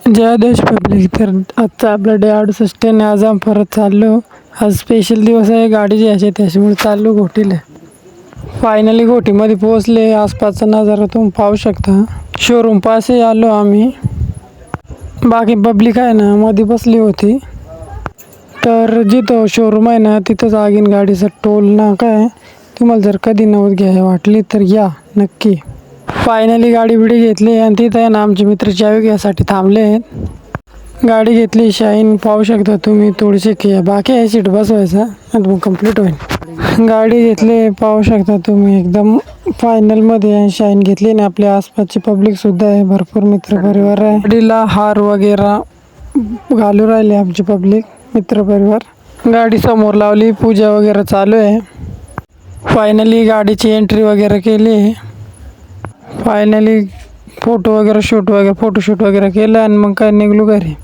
जय देश पब्लिक. तर आजचा आपला डे 68 आहे. आज आम्ही परत चाललो. आज स्पेशल दिवस आहे, गाडी घ्यायची त्याच्यामुळे चाललो घोटीला. फायनली घोटीमध्ये पोहोचले. आसपासचा नजारा तुम्ही पाहू शकता. शोरूम पाशी आलो आम्ही. बाकी पब्लिक आहे ना मध्ये बसली होती. तर जिथं शोरूम आहे ना तिथंच आगीन गाडीचा टोल नाका आहे. तुम्हाला जर कधी नव्वद घ्यायला वाटली तर या नक्की. फायनली गाडी बिडी घेतली आणि तिथं आहे ना आमचे मित्र चावी घ्यायसाठी थांबले आहेत. गाडी घेतली शाईन पाहू शकता तुम्ही. थोडीशी की बाकी आहे सीट बसवायचा आणि मग कंप्लीट होईल. गाडी घेतली पाहू शकता तुम्ही. एकदम फायनलमध्ये शाईन घेतली आणि आपल्या आसपासची पब्लिक सुद्धा आहे. भरपूर मित्र परिवार आहे. गाडीला हार वगैरे घालू राहिले आमची पब्लिक मित्र परिवार. गाडी समोर लावली. पूजा वगैरे चालू आहे. फायनली गाडीची एंट्री वगैरे केली. फायनली फोटोशूट वगैरे केलं आणि मग काय निघलो घरी.